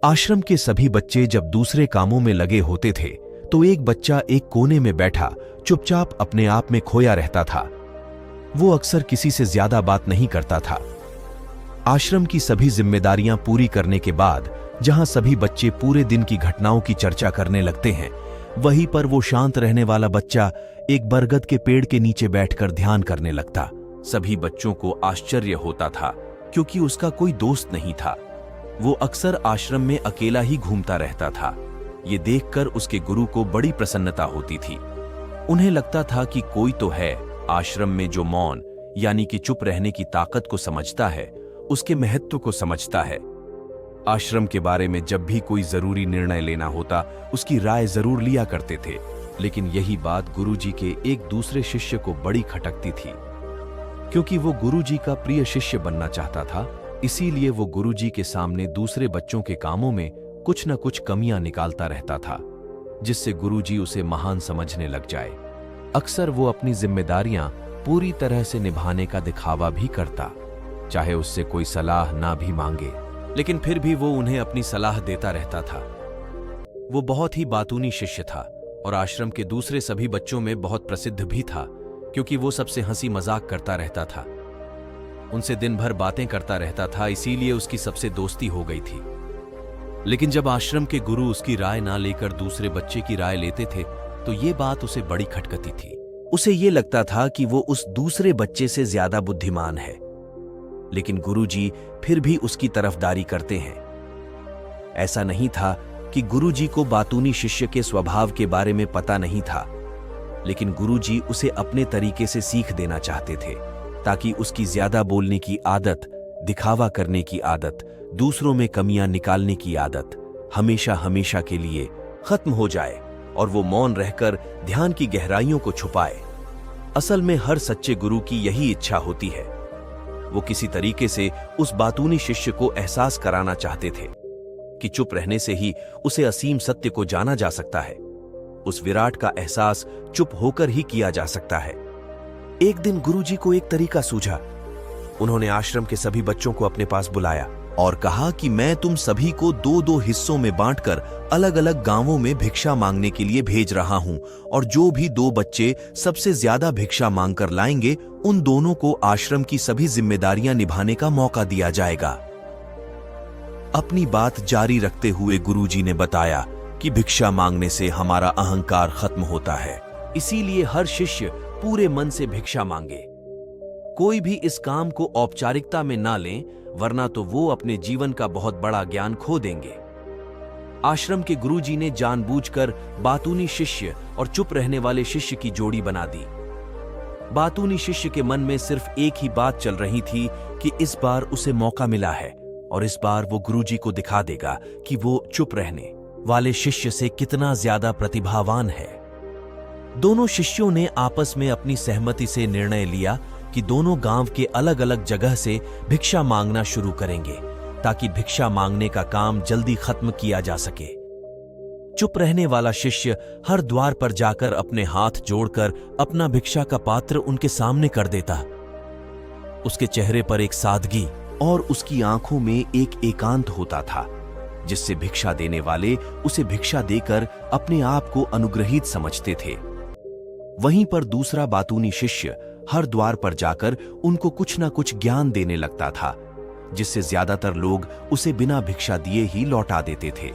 आश्रम के सभी बच्चे जब दूसरे कामों में लगे होते थे तो एक बच्चा एक कोने में बैठा चुपचाप अपने आप में खोया रहता था। वो अक्सर किसी से ज्यादा बात नहीं करता था। आश्रम की सभी जिम्मेदारियां पूरी करने के बाद जहां सभी बच्चे पूरे दिन की घटनाओं की चर्चा करने लगते हैं, वहीं पर वो शांत रहने वाला बच्चा एक बरगद के पेड़ के नीचे बैठकर ध्यान करने लगता। सभी बच्चों को आश्चर्य होता था क्योंकि उसका कोई दोस्त नहीं था। वो अक्सर आश्रम में अकेला ही घूमता रहता था। ये देखकर उसके गुरु को बड़ी प्रसन्नता होती थी। उन्हें लगता था कि कोई तो है आश्रम में जो मौन यानी कि चुप रहने की ताकत को समझता है, उसके महत्व को समझता है। आश्रम के बारे में जब भी कोई जरूरी निर्णय लेना होता, उसकी राय जरूर लिया करते थे, लेकिन यही बात गुरुजी के एक दूसरे शिष्य को बड़ी खटकती थी। क्योंकि वो गुरुजी का प्रिय शिष्य बनना चाहता था, इसीलिए वो गुरुजी के सामने दूसरे बच्चों के कामों में कुछ न कुछ कमियां निकालता रहता था, जिससे गुरुजी उसे महान समझने लग जाए। अक्सर वो अपनी जिम्मेदारियां पूरी तरह से निभाने का दिखावा भी करता, चाहे उससे कोई सलाह ना भी मांगे, लेकिन फिर भी वो उन्हें अपनी सलाह देता रहता था। वो बहुत ही बातूनी शिष्य था और आश्रम के दूसरे सभी बच्चों में बहुत प्रसिद्ध भी था, क्योंकि वो सबसे हंसी मजाक करता रहता था, उनसे दिन भर बातें करता रहता था, इसीलिए उसकी सबसे दोस्ती हो गई थी। लेकिन जब आश्रम के गुरु उसकी राय ना लेकर दूसरे बच्चे की राय लेते थे तो ये बात उसे बड़ी खटकती थी। उसे ये लगता था कि वो उस दूसरे बच्चे से ज्यादा बुद्धिमान है, लेकिन गुरुजी फिर भी उसकी तरफदारी करते हैं। ऐसा नहीं था कि गुरुजी को बातूनी शिष्य के स्वभाव के बारे में पता नहीं था, लेकिन गुरुजी उसे अपने तरीके से सीख देना चाहते थे, ताकि उसकी ज्यादा बोलने की आदत, दिखावा करने की आदत, दूसरों में कमियां निकालने की आदत हमेशा हमेशा के लिए खत्म हो जाए और वो मौन रहकर ध्यान की गहराइयों को छुपाए। असल में हर सच्चे गुरु की यही इच्छा होती है। वो किसी तरीके से उस बातूनी शिष्य को एहसास कराना चाहते थे कि चुप रहने से ही उसे असीम सत्य को जाना जा सकता है। उस विराट का एहसास चुप होकर ही किया जा सकता है। एक दिन गुरुजी को एक तरीका सूझा। उन्होंने आश्रम के सभी बच्चों को अपने पास बुलाया और कहा कि मैं तुम सभी को दो दो हिस्सों में बांटकर अलग अलग गांवों में भिक्षा मांगने के लिए भेज रहा हूं, और जो भी दो बच्चे सबसे ज्यादा भिक्षा मांगकर लाएंगे, उन दोनों को आश्रम की सभी जिम्मेदारियां निभाने का मौका दिया जाएगा। अपनी बात जारी रखते हुए गुरुजी ने बताया कि भिक्षा मांगने से हमारा अहंकार खत्म होता है, इसीलिए हर शिष्य पूरे मन से भिक्षा मांगे। कोई भी इस काम को औपचारिकता में ना लें, वरना तो वो अपने जीवन का बहुत बड़ा ज्ञान खो देंगे। आश्रम के गुरुजी ने जानबूझकर बातूनी शिष्य और चुप रहने वाले शिष्य की जोड़ी बना दी। बातूनी शिष्य के मन में सिर्फ एक ही बात चल रही थी कि इस बार उसे मौका मिला है और इस बार वो गुरुजी को दिखा देगा कि वो चुप रहने वाले शिष्य से कितना ज्यादा प्रतिभावान है। दोनों शिष्यों ने आपस में अपनी सहमति से निर्णय लिया कि दोनों गांव के अलग अलग जगह से भिक्षा मांगना शुरू करेंगे, ताकि भिक्षा मांगने का काम जल्दी खत्म किया जा सके। चुप रहने वाला शिष्य हर द्वार पर जाकर अपने हाथ जोड़कर अपना भिक्षा का पात्र उनके सामने कर देता। उसके चेहरे पर एक सादगी और उसकी आंखों में एक एकांत होता था, जिससे भिक्षा देने वाले उसे भिक्षा देकर अपने आप को अनुग्रहित समझते थे। वहीं पर दूसरा बातूनी शिष्य हर द्वार पर जाकर उनको कुछ ना कुछ ज्ञान देने लगता था, जिससे ज्यादातर लोग उसे बिना भिक्षा दिए ही लौटा देते थे।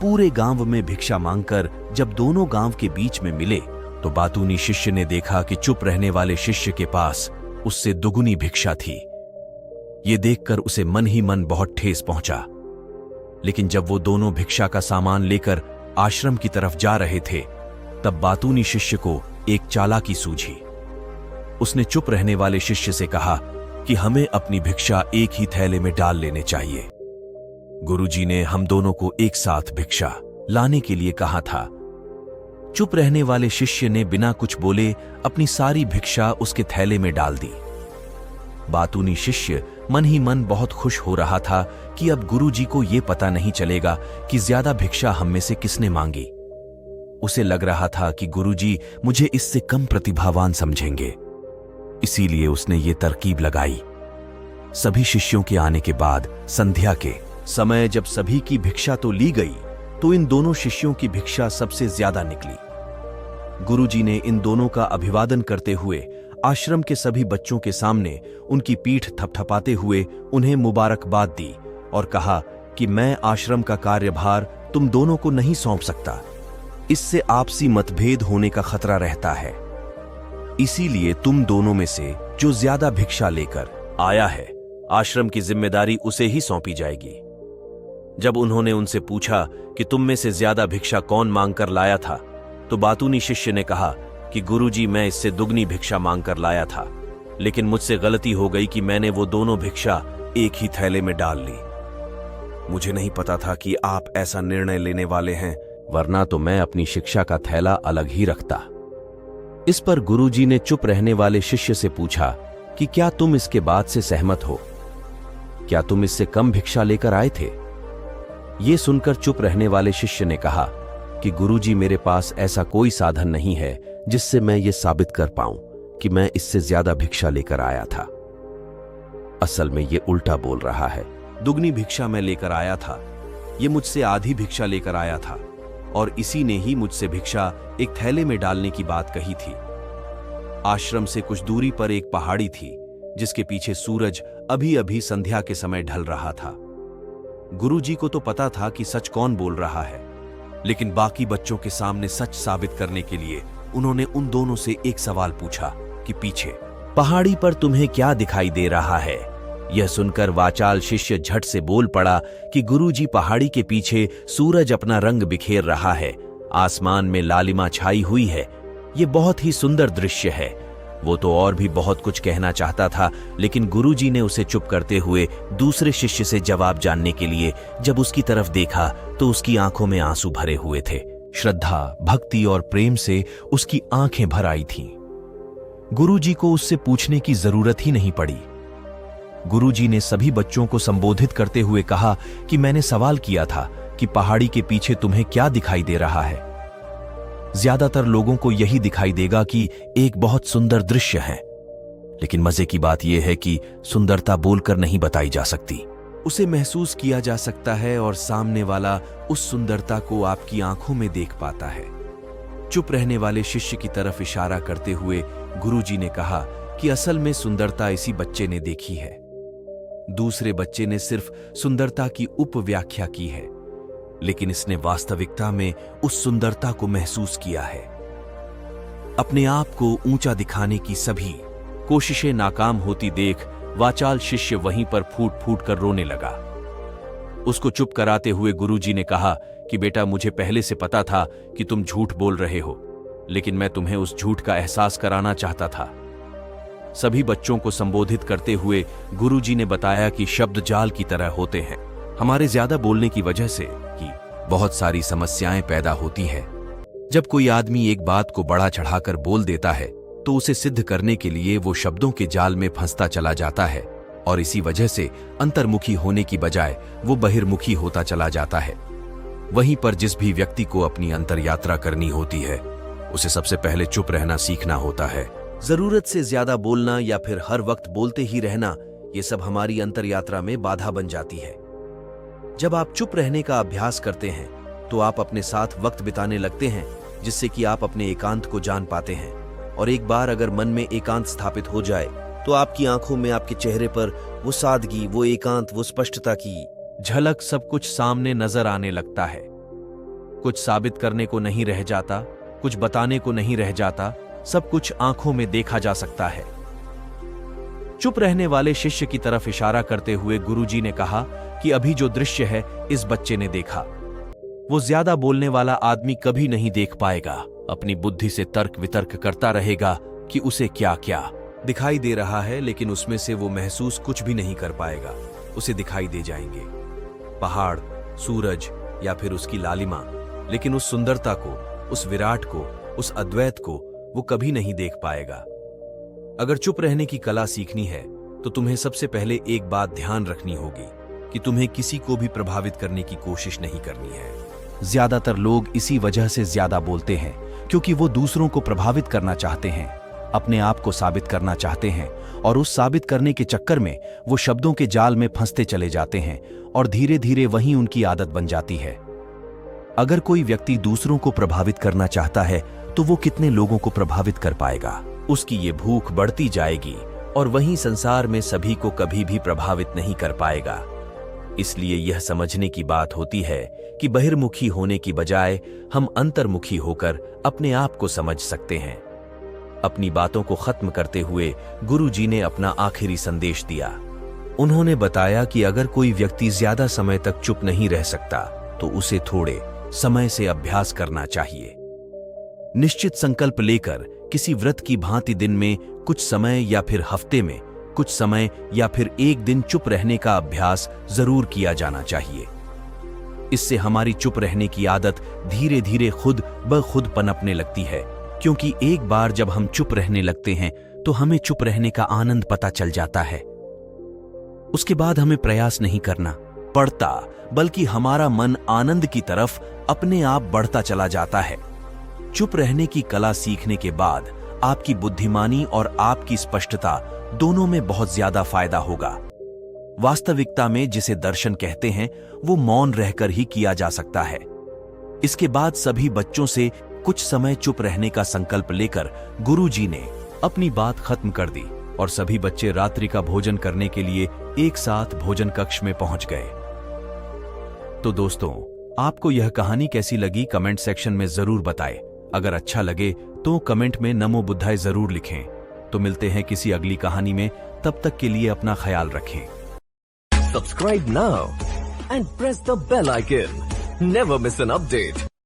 पूरे गांव में भिक्षा मांगकर जब दोनों गांव के बीच में मिले तो बातूनी शिष्य ने देखा कि चुप रहने वाले शिष्य के पास उससे दुगुनी भिक्षा थी। ये देखकर उसे मन ही मन बहुत ठेस पहुंचा। लेकिन जब वो दोनों भिक्षा का सामान लेकर आश्रम की तरफ जा रहे थे, तब बातूनी शिष्य को एक चालाकी सूझी। उसने चुप रहने वाले शिष्य से कहा कि हमें अपनी भिक्षा एक ही थैले में डाल लेने चाहिए। गुरुजी ने हम दोनों को एक साथ भिक्षा लाने के लिए कहा था। चुप रहने वाले शिष्य ने बिना कुछ बोले अपनी सारी भिक्षा उसके थैले में डाल दी। बातूनी शिष्य मन ही मन बहुत खुश हो रहा था कि अब गुरुजी को यह पता नहीं चलेगा कि ज्यादा भिक्षा हम में से किसने मांगी। उसे लग रहा था कि गुरुजी मुझे इससे कम प्रतिभावान समझेंगे, इसीलिए उसने ये तरकीब लगाई। सभी शिष्यों के आने के बाद संध्या के समय जब सभी की भिक्षा तो ली गई, तो इन दोनों शिष्यों की भिक्षा सबसे ज्यादा निकली। गुरुजी ने इन दोनों का अभिवादन करते हुए आश्रम के सभी बच्चों के सामने उनकी पीठ थपथपाते हुए उन्हें मुबारकबाद दी और कहा कि मैं आश्रम का कार्यभार तुम दोनों को नहीं सौंप सकता। इससे आपसी मतभेद होने का खतरा रहता है। इसीलिए तुम दोनों में से जो ज्यादा भिक्षा लेकर आया है, आश्रम की जिम्मेदारी उसे ही सौंपी जाएगी। जब उन्होंने उनसे पूछा कि तुम में से ज्यादा भिक्षा कौन मांगकर लाया था, तो बातूनी शिष्य ने कहा कि गुरुजी, मैं इससे दुगनी भिक्षा मांगकर लाया था, लेकिन मुझसे गलती हो गई कि मैंने वो दोनों भिक्षा एक ही थैले में डाल ली। मुझे नहीं पता था कि आप ऐसा निर्णय लेने वाले हैं, वरना तो मैं अपनी शिक्षा का थैला अलग ही रखता। इस पर गुरुजी ने चुप रहने वाले शिष्य से पूछा कि क्या तुम इसके बाद से सहमत हो? क्या तुम इससे कम भिक्षा लेकर आए थे? ये सुनकर चुप रहने वाले शिष्य ने कहा कि गुरुजी, मेरे पास ऐसा कोई साधन नहीं है जिससे मैं ये साबित कर पाऊं कि मैं इससे ज्यादा भिक्षा लेकर आया था। असल में ये उल्टा बोल रहा है। दुगनी भिक्षा मैं लेकर आया था, ये मुझसे आधी भिक्षा लेकर आया था और इसी ने ही मुझसे भिक्षा एक थैले में डालने की बात कही थी। आश्रम से कुछ दूरी पर एक पहाड़ी थी जिसके पीछे सूरज अभी अभी संध्या के समय ढल रहा था। गुरुजी को तो पता था कि सच कौन बोल रहा है, लेकिन बाकी बच्चों के सामने सच साबित करने के लिए उन्होंने उन दोनों से एक सवाल पूछा कि पीछे पहाड़ी पर तुम्हें क्या दिखाई दे रहा है? यह सुनकर वाचाल शिष्य झट से बोल पड़ा कि गुरुजी, पहाड़ी के पीछे सूरज अपना रंग बिखेर रहा है, आसमान में लालिमा छाई हुई है, ये बहुत ही सुंदर दृश्य है। वो तो और भी बहुत कुछ कहना चाहता था, लेकिन गुरुजी ने उसे चुप करते हुए दूसरे शिष्य से जवाब जानने के लिए जब उसकी तरफ देखा तो उसकी आंखों में आंसू भरे हुए थे। श्रद्धा, भक्ति और प्रेम से उसकी आंखें भर आई थीं। गुरुजी को उससे पूछने की जरूरत ही नहीं पड़ी। गुरुजी ने सभी बच्चों को संबोधित करते हुए कहा कि मैंने सवाल किया था कि पहाड़ी के पीछे तुम्हें क्या दिखाई दे रहा है? ज्यादातर लोगों को यही दिखाई देगा कि एक बहुत सुंदर दृश्य है, लेकिन मजे की बात यह है कि सुंदरता बोलकर नहीं बताई जा सकती, उसे महसूस किया जा सकता है और सामने वाला उस सुंदरता को आपकी आंखों में देख पाता है। चुप रहने वाले शिष्य की तरफ इशारा करते हुए गुरुजी ने कहा कि असल में सुंदरता इसी बच्चे ने देखी है। दूसरे बच्चे ने सिर्फ सुंदरता की उपव्याख्या की है, लेकिन इसने वास्तविकता में उस सुंदरता को महसूस किया है। अपने आप को ऊंचा दिखाने की सभी कोशिशें नाकाम होती देख वाचाल शिष्य वहीं पर फूट फूट कर रोने लगा। उसको चुप कराते हुए गुरुजी ने कहा कि बेटा, मुझे पहले से पता था कि तुम झूठ बोल रहे हो, लेकिन मैं तुम्हें उस झूठ का एहसास कराना चाहता था। सभी बच्चों को संबोधित करते हुए गुरुजी ने बताया कि शब्द जाल की तरह होते हैं। हमारे ज्यादा बोलने की वजह से ही बहुत सारी समस्याएं पैदा होती हैं। जब कोई आदमी एक बात को बढ़ा चढ़ाकर बोल देता है तो उसे सिद्ध करने के लिए वो शब्दों के जाल में फंसता चला जाता है और इसी वजह से अंतर्मुखी होने की बजाय वो बहिर्मुखी होता चला जाता है। वहीं पर जिस भी व्यक्ति को अपनी अंतर यात्रा करनी होती है, उसे सबसे पहले चुप रहना सीखना होता है। जरूरत से ज्यादा बोलना या फिर हर वक्त बोलते ही रहना, ये सब हमारी अंतर यात्रा में बाधा बन जाती है। जब आप चुप रहने का अभ्यास करते हैं तो आप अपने साथ वक्त बिताने लगते हैं, जिससे कि आप अपने एकांत को जान पाते हैं। और एक बार अगर मन में एकांत स्थापित हो जाए तो आपकी आंखों में, आपके चेहरे पर वो सादगी, वो एकांत, वो स्पष्टता की झलक, सब कुछ सामने नजर आने लगता है। कुछ साबित करने को नहीं रह जाता, कुछ बताने को नहीं रह जाता, सब कुछ आंखों में देखा जा सकता है। चुप रहने वाले शिष्य की तरफ इशारा करते हुए गुरुजी ने कहा कि अभी जो दृश्य है इस बच्चे ने देखा, वो ज्यादा बोलने वाला आदमी कभी नहीं देख पाएगा। अपनी बुद्धि से तर्क वितर्क करता रहेगा कि उसे क्या क्या दिखाई दे रहा है, लेकिन उसमें से वो महसूस कुछ भी नहीं कर पाएगा। उसे दिखाई दे जाएंगे पहाड़, सूरज या फिर उसकी लालिमा, लेकिन उस सुंदरता को, उस विराट को, उस अद्वैत को वो कभी नहीं देख पाएगा। अगर चुप रहने की कला सीखनी है तो तुम्हें सबसे पहले एक बात ध्यान रखनी होगी कि तुम्हें किसी को भी प्रभावित करने की कोशिश नहीं करनी है। ज्यादातर लोग इसी वजह से ज्यादा बोलते हैं क्योंकि वो दूसरों को प्रभावित करना चाहते हैं, अपने आप को साबित करना चाहते हैं और उस साबित करने के चक्कर में वो शब्दों के जाल में फंसते चले जाते हैं और धीरे धीरे वही उनकी आदत बन जाती है। अगर कोई व्यक्ति दूसरों को प्रभावित करना चाहता है तो वो कितने लोगों को प्रभावित कर पाएगा? उसकी ये भूख बढ़ती जाएगी और वहीं संसार में सभी को कभी भी प्रभावित नहीं कर पाएगा। इसलिए यह समझने की बात होती है कि बहिर्मुखी होने की बजाय हम अंतर्मुखी होकर अपने आप को समझ सकते हैं। अपनी बातों को खत्म करते हुए गुरु जी ने अपना आखिरी संदेश दिया। उन्होंने बताया कि अगर कोई व्यक्ति ज्यादा समय तक चुप नहीं रह सकता तो उसे थोड़े समय से अभ्यास करना चाहिए। निश्चित संकल्प लेकर किसी व्रत की भांति दिन में कुछ समय या फिर हफ्ते में कुछ समय या फिर एक दिन चुप रहने का अभ्यास जरूर किया जाना चाहिए। इससे हमारी चुप रहने की आदत धीरे धीरे खुद ब खुद पनपने लगती है, क्योंकि एक बार जब हम चुप रहने लगते हैं तो हमें चुप रहने का आनंद पता चल जाता है। उसके बाद हमें प्रयास नहीं करना पड़ता, बल्कि हमारा मन आनंद की तरफ अपने आप बढ़ता चला जाता है। चुप रहने की कला सीखने के बाद आपकी बुद्धिमानी और आपकी स्पष्टता दोनों में बहुत ज्यादा फायदा होगा। वास्तविकता में जिसे दर्शन कहते हैं वो मौन रहकर ही किया जा सकता है। इसके बाद सभी बच्चों से कुछ समय चुप रहने का संकल्प लेकर गुरुजी ने अपनी बात खत्म कर दी और सभी बच्चे रात्रि का भोजन करने के लिए एक साथ भोजन कक्ष में पहुंच गए। तो दोस्तों, आपको यह कहानी कैसी लगी कमेंट सेक्शन में जरूर बताएं। अगर अच्छा लगे तो कमेंट में नमो बुद्धाय जरूर लिखें। तो मिलते हैं किसी अगली कहानी में, तब तक के लिए अपना ख्याल रखें। Subscribe now and press the bell icon. Never miss an update.